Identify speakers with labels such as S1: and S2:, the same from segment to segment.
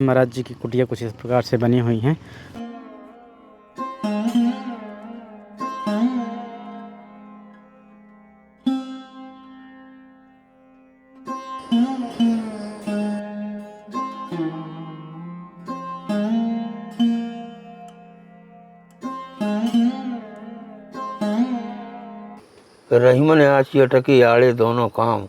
S1: महाराज जी की कुटिया कुछ इस प्रकार से बनी हुई हैं।
S2: रहीम ने आची अटकी आड़े दोनों काम,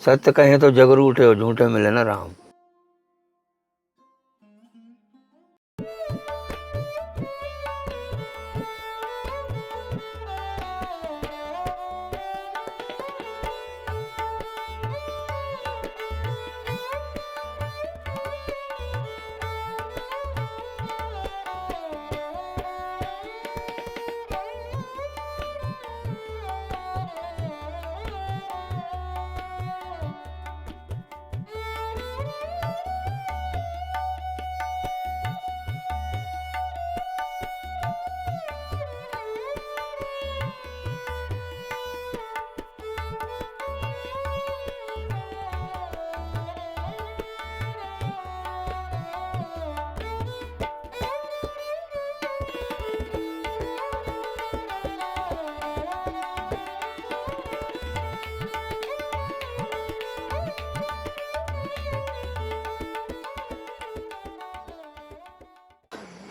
S2: सत्य कहें तो जग रूठे और झूठे मिले न राम।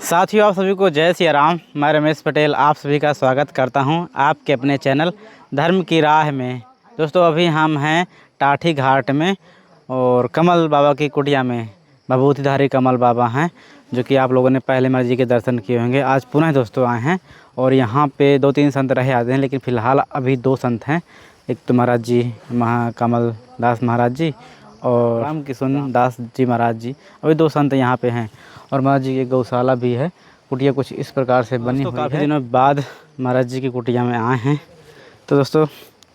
S1: साथियों, आप सभी को जय श्री राम। मैं रमेश पटेल आप सभी का स्वागत करता हूं आपके अपने चैनल धर्म की राह में। दोस्तों, अभी हम हैं टाठी घाट में और कमल बाबा की कुटिया में। भभूतिधारी कमल बाबा हैं, जो कि आप लोगों ने पहले महाराज जी के दर्शन किए होंगे। आज पुनः दोस्तों आए हैं और यहाँ पे 2-3 संत रहे आते हैं, लेकिन फ़िलहाल अभी 2 संत हैं। एक तो महाराज जी कमल दास महाराज जी और राम किशन दास जी महाराज जी, अभी 2 संत यहाँ पे हैं। और महाराज जी की गौशाला भी है। कुटिया कुछ इस प्रकार से बनी हुई है। काफ़ी दिनों बाद महाराज जी की कुटिया में आए हैं। तो दोस्तों,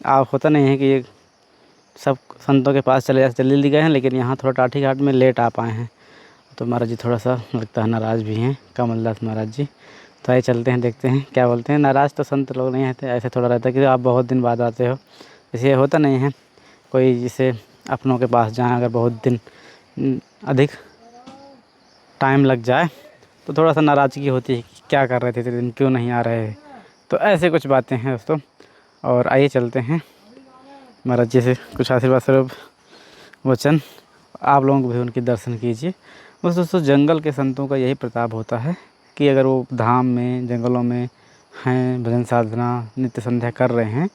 S1: आप होता नहीं है कि ये सब संतों के पास चले जाते जल्दी गए हैं, लेकिन यहाँ थोड़ा टाठी घाट में लेट आ पाए हैं। तो महाराज जी थोड़ा सा लगता है नाराज़ भी हैं, कमल दास महाराज जी। तो आइए चलते हैं, देखते हैं क्या बोलते हैं। नाराज़ तो संत लोग नहीं रहते, ऐसे थोड़ा रहता है कि आप बहुत दिन बाद आते हो। इसे होता नहीं है कोई जिसे अपनों के पास जाएँ, अगर बहुत दिन अधिक टाइम लग जाए तो थोड़ा सा नाराज़गी होती है कि क्या कर रहे थे इतने दिन, क्यों नहीं आ रहे। तो ऐसे कुछ बातें हैं दोस्तों। और आइए चलते हैं, महाराज जी से कुछ आशीर्वाद स्वरूप वचन आप लोगों को भी उनके दर्शन कीजिए। बस दोस्तों, जंगल के संतों का यही प्रताप होता है कि अगर वो धाम में जंगलों में हैं, भजन साधना नित्य संध्या कर रहे हैं,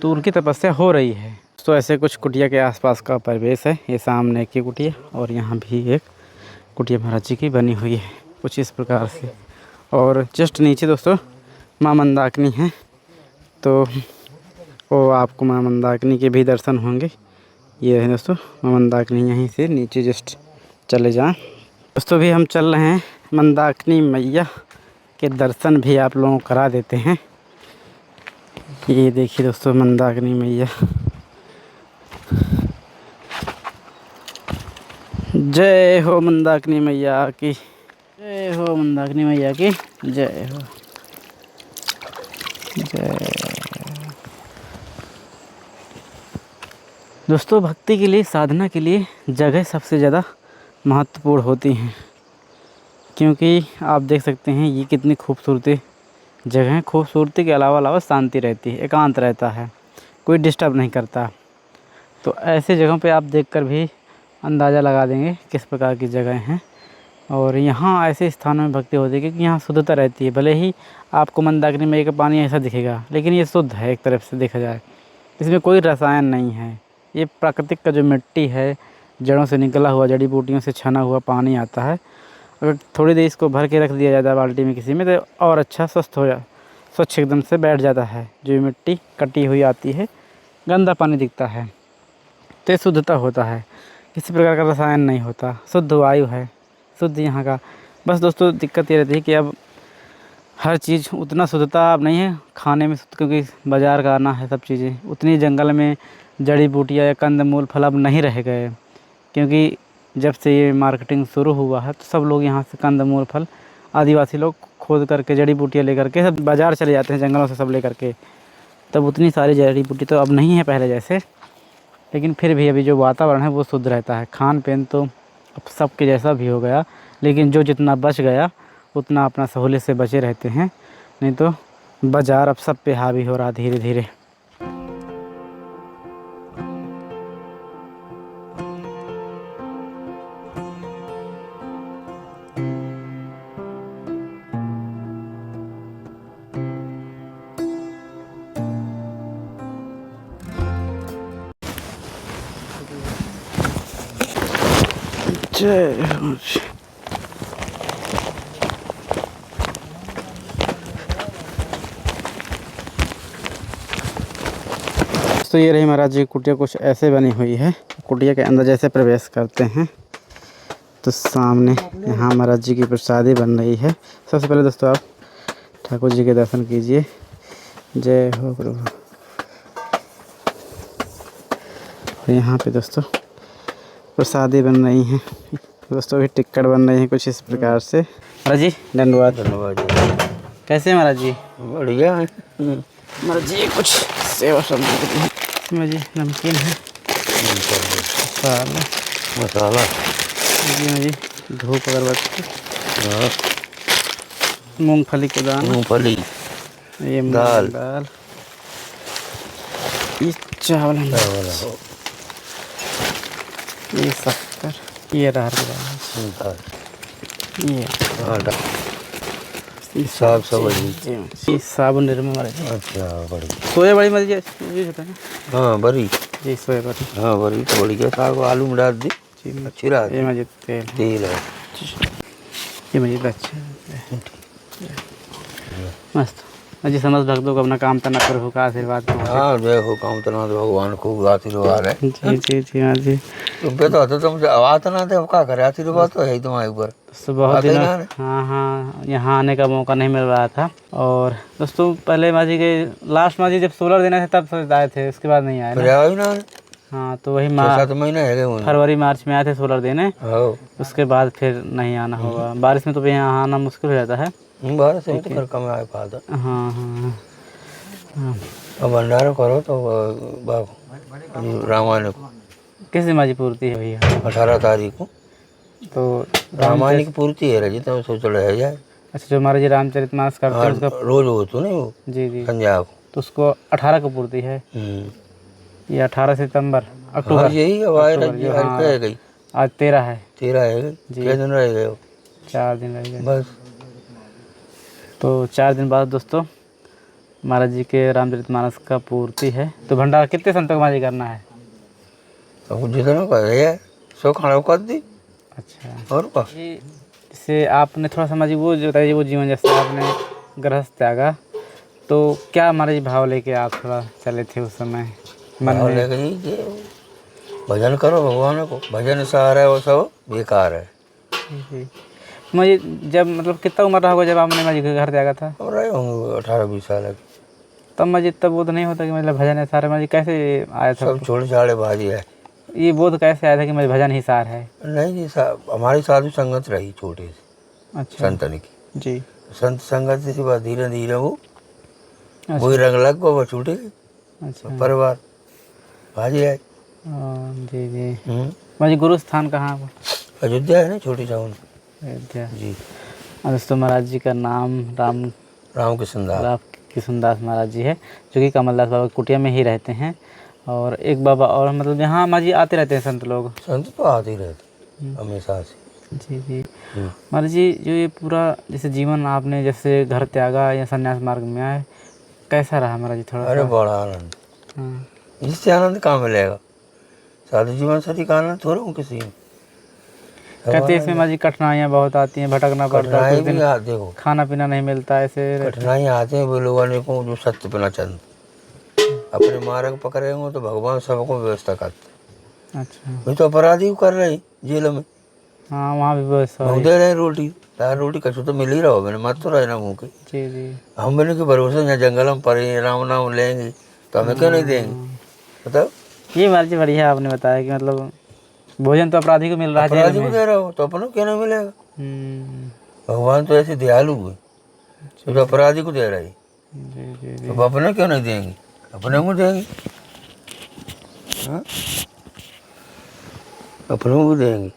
S1: तो उनकी तपस्या हो रही है। तो ऐसे कुछ कुटिया के आसपास का परिवेश है। ये सामने की कुटिया और यहाँ भी एक कुटिया महाराज जी की बनी हुई है कुछ इस प्रकार से। और जस्ट नीचे दोस्तों माँ मंदाकिनी है, तो वो आपको माँ मंदाकिनी के भी दर्शन होंगे। ये है दोस्तों माँ मंदाकिनी, यहीं से नीचे जस्ट चले जाएं। दोस्तों, भी हम चल रहे हैं मंदाकिनी मैया के दर्शन भी आप लोगों को करा देते हैं। ये देखिए दोस्तों मंदाकिनी मैया। जय हो मंदाकिनी मैया की, जय हो मंदाकिनी मैया की, जय हो, जय। दोस्तों, भक्ति के लिए, साधना के लिए जगह सबसे ज़्यादा महत्वपूर्ण होती हैं, क्योंकि आप देख सकते हैं ये कितनी खूबसूरती जगह है। खूबसूरती के अलावा शांति रहती है, एकांत रहता है, कोई डिस्टर्ब नहीं करता। तो ऐसे जगहों पे आप देखकर भी अंदाज़ा लगा देंगे किस प्रकार की जगह हैं। और यहाँ ऐसे स्थानों में भक्ति होती है क्योंकि यहाँ शुद्धता रहती है। भले ही आपको मंदाकिनी मैया का पानी ऐसा दिखेगा, लेकिन ये शुद्ध है एक तरफ से देखा जाए। इसमें कोई रसायन नहीं है। ये प्राकृतिक का जो मिट्टी है, जड़ों से निकला हुआ, जड़ी बूटियों से छना हुआ पानी आता है। अगर थोड़ी देर इसको भर के रख दिया जाता है बाल्टी में किसी में, तो और अच्छा स्वच्छ एकदम से बैठ जाता है। जो मिट्टी कटी हुई आती है, गंदा पानी दिखता है, तो ये शुद्धता होता है। किसी प्रकार का रसायन नहीं होता, शुद्ध वायु है, शुद्ध यहाँ का। बस दोस्तों, दिक्कत ये रहती है कि अब हर चीज़ उतना शुद्धता अब नहीं है खाने में, क्योंकि बाज़ार का आना है सब चीज़ें। उतनी जंगल में जड़ी बूटियाँ या कंदमूल फल अब नहीं रह गए, क्योंकि जब से ये मार्केटिंग शुरू हुआ है तो सब लोग यहाँ से कंदमूल फल, आदिवासी लोग खोद करके जड़ी बूटियाँ लेकर के सब बाज़ार चले जाते हैं जंगलों से सब लेकर के। तब उतनी सारी जड़ी बूटी तो अब नहीं है पहले जैसे, लेकिन फिर भी अभी जो वातावरण है वो शुद्ध रहता है। खान पीन तो अब सबके जैसा भी हो गया, लेकिन जो जितना बच गया उतना अपना सहूलियत से बचे रहते हैं, नहीं तो बाज़ार अब सब पे हावी हो रहा धीरे धीरे। जय हो जी। तो ये रही महाराज जी की कुटिया, कुछ ऐसे बनी हुई है। कुटिया के अंदर जैसे प्रवेश करते हैं तो सामने यहाँ महाराज जी की प्रसादी बन रही है। सबसे पहले दोस्तों आप ठाकुर जी के दर्शन कीजिए। जय हो प्रभु। और यहाँ पे दोस्तों प्रसादी बन रही हैं। दोस्तों भी टिक्कड़ बन रही हैं कुछ इस प्रकार से। महाराज जी धन्यवाद।
S2: धन्यवाद।
S1: कैसे हैं महाराज जी?
S2: बढ़िया है।
S1: महाराज जी कुछ सेवा सामग्री है इसमें जी, नमकीन है,
S2: मसाला
S1: जी महाराज जी, धूप अगरबत्ती,
S2: हाँ,
S1: मूंगफली के दाना,
S2: मूंगफली,
S1: ये
S2: दाल,
S1: दाल, ये चावल, ये शक्कर, ये अरहर की दाल, ये
S2: आटा, साग सब्जी,
S1: ये साबुन निर्मा महाराज जी।
S2: अच्छा बड़ी
S1: सोया बड़ी महाराज जी ये होता है ना?
S2: हाँ बड़ी,
S1: जी सोया बड़ी,
S2: हाँ बड़ी तो बड़ी क्या, साग आलू में डाल दी,
S1: जी
S2: अच्छी रात
S1: ये महाराज जी तेल,
S2: तेल है,
S1: ये महाराज जी अच्छा मस्त। जी समझ भक्तों को अपना काम करना, प्रभु का आशीर्वाद पहुंचे।
S2: हाँ जय हो काम तना तो भगवान खूब आशीर्वाद है।
S1: जी जी जी हाँ जी।
S2: तुम पे तो होते तुम आवाज ना थे, क्या करे, आशीर्वाद तो है ही तुम्हारे ऊपर।
S1: तो बहुत
S2: आते ही
S1: दिनों,
S2: ना रे।
S1: हाँ यहाँ आने का मौका नहीं मिल रहा था। और दोस्तों पहले माँ जी के लास्ट माँ जी जब 16 दिन आए थे तब आए थे, उसके बाद नहीं आए
S2: फिर
S1: ना।
S2: आया ही ना,
S1: हाँ तो वही
S2: 6-7 महीने है गए उन्हें।
S1: फरवरी मार्च में आए थे 16 दिन,
S2: हाँ
S1: उसके बाद फिर नहीं आना होगा। बारिश में तो यहाँ आना मुश्किल हो जाता है।
S2: बाहर से तो फिर कम आए फादर।
S1: हाँ हाँ हाँ।
S2: अब भंडारा करो तो बाबू रामायण को
S1: किस दिन माँ जी पूर्ति है भैया?
S2: 18 तारीख को
S1: तो
S2: रामायण की पूर्ति है रजी, तो सोच रहे जाए।
S1: अच्छा जो हमारे जी रामचरितमानस करते
S2: हाँ,
S1: हैं उसका
S2: रोज हो तो नहीं वो
S1: जी जी,
S2: संध्या को।
S1: तो उसको 18 को पूर्ति है। ये 18 सितंबर अक्टूबर,
S2: हाँ यही अब आए
S1: अक्टूबर
S2: रजी,
S1: जो,
S2: आज
S1: हाँ,
S2: क्या है गई,
S1: आज 13 है,
S2: 13 है गई, कितने दिन रह गए हो?
S1: 4 दिन रह गए।
S2: बस
S1: तो 4 दिन बाद दोस्तों महाराज जी के रामचरितमानस का पूर्ति है। तो भंडारा कितने संतों को महाराज जी करना है?
S2: अब जितना कहे सो खाना कर दी।
S1: अच्छा
S2: और क्या
S1: जी, जैसे आपने थोड़ा सा महाराज जी वो जो बताइए, वो जीवन जैसे आपने गृहस्थ त्यागा, तो क्या महाराज जी भाव लेके आप थोड़ा चले थे उस समय मन
S2: भाव
S1: में?
S2: लेके जी भजन करो भगवान को, भजन सहारा है वो सब बेकार है।
S1: जी मुझे जब मतलब कितना उम्र रहा होगा जब आपने महाराज जी के घर त्यागा था?
S2: और रहे होंगे 18-20 साल के।
S1: तब महाराज जी तब बोध नहीं होता कि मतलब भजन है सारे? महाराज जी कैसे आया था?
S2: सब छोड़ छाड़े बाजी है।
S1: ये बोध कैसे आया था कि मुझे भजन ही सार है?
S2: नहीं जी हमारी साधु संगत रही छोटे से
S1: अच्छा
S2: संतन की,
S1: जी,
S2: संत संगत से बाद धीरे धीरे वो
S1: अच्छा
S2: वही रंग लग गया, वो छूटे
S1: अच्छा
S2: परिवार बाजी आए।
S1: जी जी। महाराज जी गुरु स्थान कहाँ है?
S2: अयोध्या है ना, छोटी टाउन
S1: अयोध्या
S2: जी।
S1: दोस्तों महाराज जी का नाम
S2: राम कृष्ण दास,
S1: राम किशनदास महाराज जी है, जो कि कमलदास बाबा की कुटिया में ही रहते हैं। और एक बाबा और मतलब यहाँ महाराज जी आते रहते हैं संत लोग?
S2: संत तो आते ही रहते हमेशा से।
S1: जी जी। महाराज जी जो ये पूरा जैसे जीवन आपने जैसे घर त्यागा या संन्यास मार्ग में आए, कैसा रहा महाराज जी थोड़ा?
S2: अरे बड़ा आनंद,
S1: हाँ
S2: इससे आनंद कहाँ मिलेगा, साधु जीवन सदी का आनंद थोड़ा हूँ किसी में।
S1: कहते हैं इसमें महाराज जी कठिनाइयाँ बहुत आती हैं, भटकना पड़ता है, कुछ दिन
S2: देखो
S1: खाना पीना नहीं मिलता, ऐसे
S2: कठिनाई आते हैं वो लोगों ने को जो सत्य पे न चंद अपने मार्ग पकड़ेंगे तो भगवान सबको व्यवस्था करते।
S1: अच्छा
S2: मैं तो अपराधी कर रही जेल में,
S1: हाँ वहाँ भी व्यवस्था
S2: मुँह
S1: है।
S2: दे रहे रोटी, तार रोटी कछु तो मिल ही रहा हो, मैंने मत तो रहे ना मुँह के।
S1: जी जी
S2: हम मैंने के भरोसे यहाँ जंगल में पड़े राम नाम लेंगे तो हमें क्यों नहीं देंगे बताओ?
S1: ये महाराज जी बढ़िया आपने बताया कि मतलब भोजन तो अपराधी को मिल रहा है जेल
S2: अपराधी को
S1: में।
S2: दे रहा हो तो अपनों क्यों नहीं मिलेगा?
S1: हम्म,
S2: भगवान तो ऐसे दयालु है, तो अपराधी को दे रहा है,
S1: जी जी जी।
S2: तो अपने क्यों नहीं देंगे, अपने को देंगे, हाँ? अपनों को देंगे।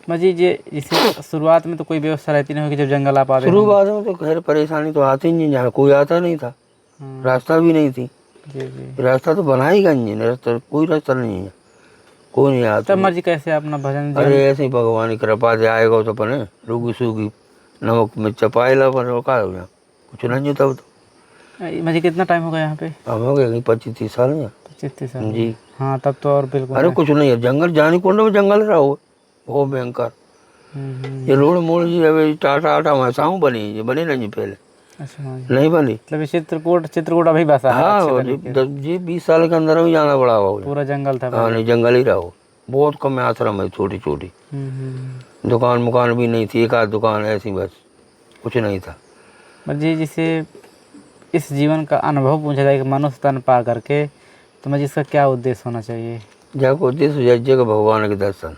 S1: जी जैसे शुरुआत में तो कोई व्यवस्था रहती नहीं होगी जब जंगल आप आते
S2: शुरुआत में तो खैर परेशानी तो आती नहीं, यहाँ कोई आता नहीं था, रास्ता भी नहीं थी।
S1: जी जी।
S2: रास्ता तो बना ही गंज है, रास्ता कोई रास्ता नहीं है, कोई नहीं आता।
S1: तब जी कैसे अपना भजन
S2: अरे ऐसे ही भगवान की कृपा से आएगा तो अपने रूगी सूगी नमक में चपाएला पर का हो गया, कुछ नहीं होता। तो
S1: जी कितना टाइम हो गया यहाँ पे?
S2: हम हो गए 25-30 साल में।
S1: 25-30 साल
S2: जी।
S1: हाँ तब तो और बिल्कुल।
S2: अरे कुछ नहीं है, जंगल जानी कुंड में जंगल रहा हो वो भयंकर। ये रोड मोड़ जी अभी टाटा आटा वैसाऊ बनी, ये बनी नहीं पहले।
S1: अच्छा
S2: नहीं बनी,
S1: मतलब चित्रकूट अभी बसा है।
S2: हाँ जी 20 साल के अंदर में जाना पड़ा हुआ,
S1: पूरा जंगल था।
S2: हाँ नहीं जंगल ही रहा, बहुत कम आश्रम है, छोटी छोटी दुकान मुकान भी नहीं थी, एक आध दुकान ऐसी बस, कुछ नहीं था।
S1: जी जिसे इस जीवन का अनुभव पूछा जाए कि मनुष्य तन पा करके तो मैं इसका क्या उद्देश्य होना चाहिए?
S2: जाको उद्देश्य जगह भगवान के दर्शन।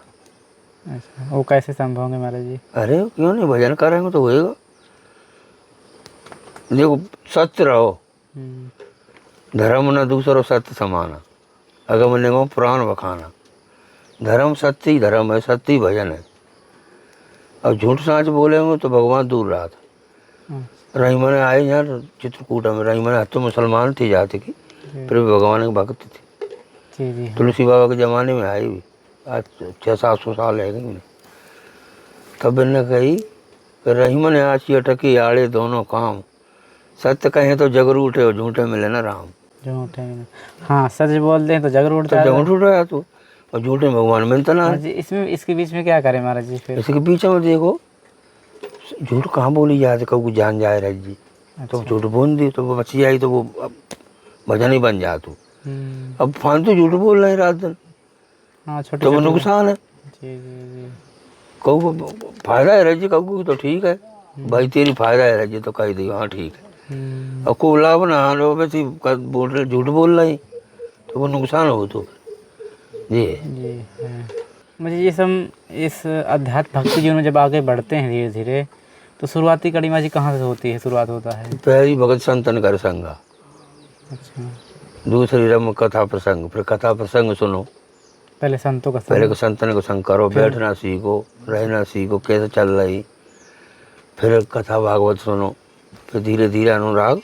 S1: अच्छा वो कैसे संभव होंगे महाराज जी?
S2: अरे क्यों नहीं, भजन करेंगे तो होएगा। देखो सत्य रहो, धर्म न दूसरो सत्य समाना, अगम निगम पुराण बखाना। धर्म सत्य ही धर्म है, सत्य ही भजन है। अब झूठ साँच बोलेंगे तो भगवान दूर रहा था। रही मैंने आए यहाँ चित्रकूट में, रही मैंने तो मुसलमान थी जाति की, फिर भी भगवान की भक्त थी।
S1: जी जी।
S2: तुलसी बाबा के ज़माने में आई भी, आज 600-700 साल है गई। तब इन्हें कही कि रही मैंने आज अटकी आड़े दोनों काम, सत्य कहें तो जगर उठे और झूठे मिले ना राम।
S1: झूठे हाँ सच बोल दें तो जगर उठता है,
S2: तो झूठ उठाया तू, और झूठे भगवान मिलता ना।
S1: जी इसमें इसके बीच में क्या करें महाराज जी? फिर
S2: इसके बीच में देखो झूठ कहाँ बोली जाती, कभी जान जाए रह जी। तो झूठ बोल दी तो वो बच जाए तो वो भजन ही बन जा तू। अब फालतू झूठ बोल रहे रात दिन,
S1: हाँ छोटे
S2: तो वो नुकसान है।
S1: जी जी जी।
S2: कहू फायदा है रजी, कहू तो ठीक है भाई तेरी फायदा है रजी तो कह दी हाँ ठीक है। अब को लाभ ना लो वैसे बोल रहे झूठ बोल रहे तो वो नुकसान हो तो जी
S1: जी। मुझे ये सब इस अध्यात्म भक्ति जीवन में जब आगे बढ़ते हैं धीरे धीरे तो शुरुआती कड़ी माँ जी कहाँ से होती है, शुरुआत होता है?
S2: पहली भगत संतन कर संगा।
S1: अच्छा।
S2: दूसरी रम कथा प्रसंग, फिर कथा प्रसंग सुनो।
S1: पहले संतों का
S2: पहले संतन को संग करो, बैठना सीखो, रहना सीखो, कैसे चल रही, फिर कथा भागवत सुनो, फिर धीरे धीरे अनुराग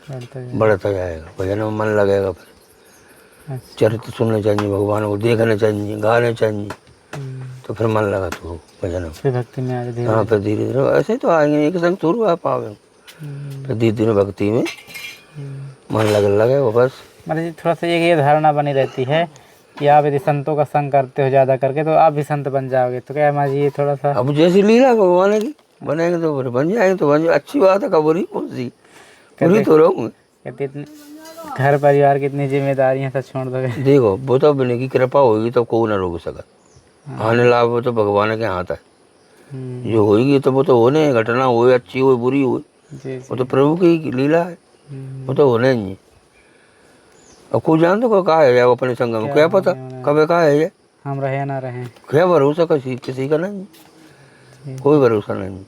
S2: बढ़ता जाएगा, भजन में मन लगेगा। फिर चरित्र सुनने चाहिए, भगवान को देखने चाहिए, गाने चाहिए, तो फिर मन लगा तो भजन में,
S1: फिर भक्ति में आ जाए।
S2: हाँ फिर धीरे धीरे ऐसे तो आएंगे, एक संग थोड़ा आ पावे, फिर धीरे धीरे भक्ति में मन लगे वो बस।
S1: मतलब जी थोड़ा सा ये धारणा बनी रहती है कि आप यदि संतों का संग करते हो ज़्यादा करके तो आप भी संत बन जाओगे, तो क्या माँ जी ये थोड़ा सा
S2: अब जैसी लीला भगवान की बनेंगे तो फिर बन जाएंगे, तो बन जाए अच्छी बात है, कबूरी कौन सी पूरी तो रहूँगी।
S1: कहते इतने घर परिवार की इतनी जिम्मेदारियाँ सब छोड़ दोगे?
S2: देखो वो तो बने की कृपा होगी तो कोई ना रोक सका, आने लाभ वो तो भगवान के हाथ है, जो होगी तो वो तो होने, घटना हो अच्छी हो बुरी हो वो तो प्रभु की लीला है, वो तो होने ही। अब कोई जान तो कहा है वो अपने संग में, क्या पता कब कहा है
S1: हम रहे ना रहे,
S2: क्या भरोसा किसी का नहीं, कोई भरोसा नहीं।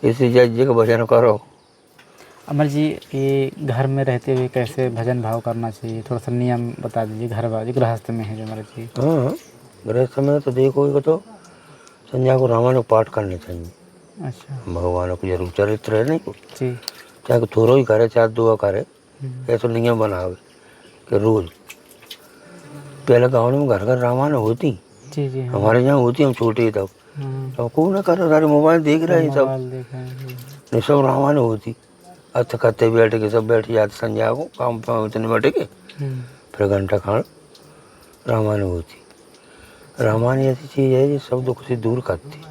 S2: इसी जज का भजन करो।
S1: अमर जी ये घर में रहते हुए कैसे भजन भाव करना चाहिए, थोड़ा सा नियम बता दीजिए, घर वाले गृहस्थ में है जो अमर जी।
S2: हाँ गृहस्थ में तो देखो तो संध्या को रामायण पाठ करने चाहिए।
S1: अच्छा।
S2: भगवान को जरूर चरित्र है नहीं को
S1: जी,
S2: चाहे थोड़ा ही करे चाहे दुआ करे, ऐसा नियम बनावे कि रोज। पहले गाँव में घर घर रामायण होती,
S1: जी जी
S2: हमारे यहाँ होती, हम छोटे तब तो को ना करो, सारे मोबाइल देख रहे हैं सब, नहीं सब रामायण होती। अच्छा करते बैठ के सब बैठ जाते संध्या को, काम इतने बैठ के फिर घंटा खान रामायण होती। रामायण ऐसी चीज़ है जो सब दुख से दूर करती।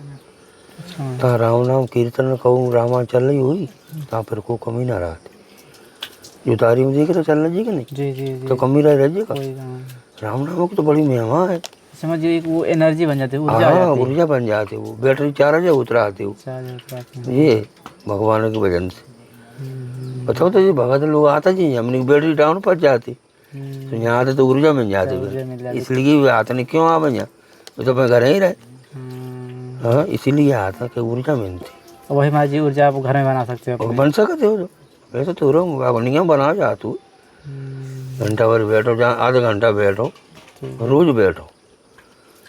S2: तो राम नाम कीर्तन कहूँ रामायण चल रही हुई तो फिर को कमी ना रहती। जो तारी में देख रहे चलना जी कि नहीं,
S1: जी जी जी।
S2: तो कमी रह जी का। राम नाम की तो बड़ी महिमा है,
S1: समझिए वो एनर्जी बन जाती है, ऊर्जा
S2: हाँ ऊर्जा बन जाती है, वो बैटरी चार्ज उतरा आती है ये भगवान के वजन से। बताओ तो ये भगत लोग आता जी, हमने बैटरी डाउन पर जाती तो यहाँ आते तो ऊर्जा मिल जाती, इसलिए वे आते नहीं क्यों आ बन वो तो अपने घर ही रहे। हाँ इसीलिए आता कि ऊर्जा मिलती।
S1: वही माँ जी ऊर्जा आप घर में बना सकते हो,
S2: बन सकते हो। वैसे तो नियम बना जा तू, घंटा भर बैठो, जहाँ आधा घंटा बैठो, रोज बैठो,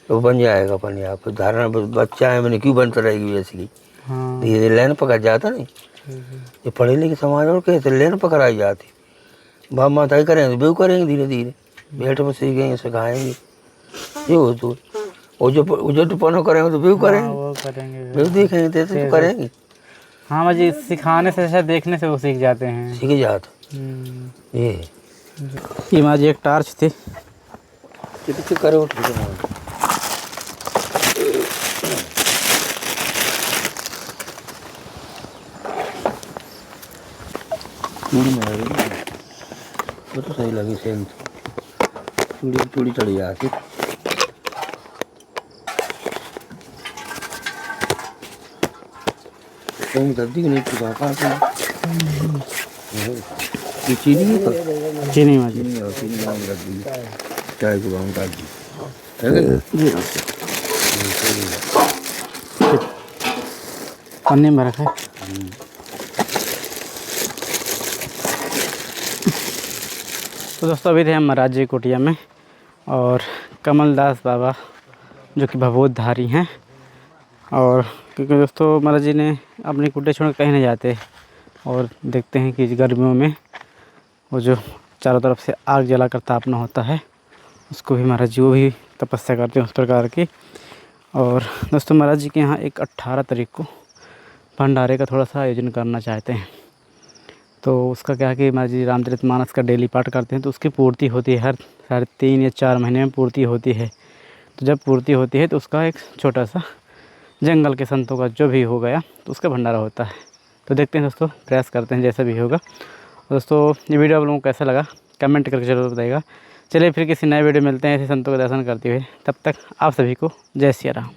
S2: तो बन जाएगा अपने आप। धारणा बच्चा है मैंने क्यों बनता रहेगी वैसे की।
S1: हाँ
S2: धीरे लाइन पकड़ जाता नहीं। ये पढ़े लिखे समाज और कैसे लाइन पकड़ाई जाती। बाप माता ही करेंगे बेव करेंगे धीरे धीरे। बैठ में सीखेंगे सिखाएंगे ये हो तो। वो जो टुपनो करेंगे तो बेव करेंगे।
S1: वो करेंगे
S2: बेव देखेंगे तैसे तो करेंगे।
S1: हाँ माँ जी, सिखाने से अच्छा देखने से वो सीख जाते हैं।
S2: सीख जाता ये
S1: माँ जी एक टार्च थी।
S2: कितने करे उठ वो तो सही लगी सेम चूड़ी चढ़ जाती। तुम दर्दी नहीं चुका चीनी
S1: चीनी माँ जी
S2: चीनी गाँव रख दी चाय को गाँव काट दी
S1: पन्नी में रखा है। तो दोस्तों अभी थे हम महाराज जी कुटिया में और कमलदास बाबा जो कि भभूतधारी हैं। और क्योंकि दोस्तों महाराज जी ने अपनी कुटिया छोड़ कहीं नहीं जाते और देखते हैं कि गर्मियों में वो जो चारों तरफ से आग जला कर तापना होता है उसको भी महाराज जी वो भी तपस्या करते हैं उस प्रकार की। और दोस्तों महाराज जी के यहाँ एक 18 तारीख को भंडारे का थोड़ा सा आयोजन करना चाहते हैं। तो उसका क्या है कि महाराज जी रामचरितमानस का डेली पाठ करते हैं तो उसकी पूर्ति होती है हर 3.5 या 4 महीने में पूर्ति होती है। तो जब पूर्ति होती है तो उसका एक छोटा सा जंगल के संतों का जो भी हो गया तो उसका भंडारा होता है। तो देखते हैं दोस्तों, प्रयास करते हैं जैसा भी होगा। दोस्तों ये वीडियो आप लोगों को कैसा लगा कमेंट करके जरूर बताइएगा। चलिए फिर किसी नए वीडियो मिलते हैं ऐसे संतों के दर्शन करते हुए। तब तक आप सभी को जय सिया राम।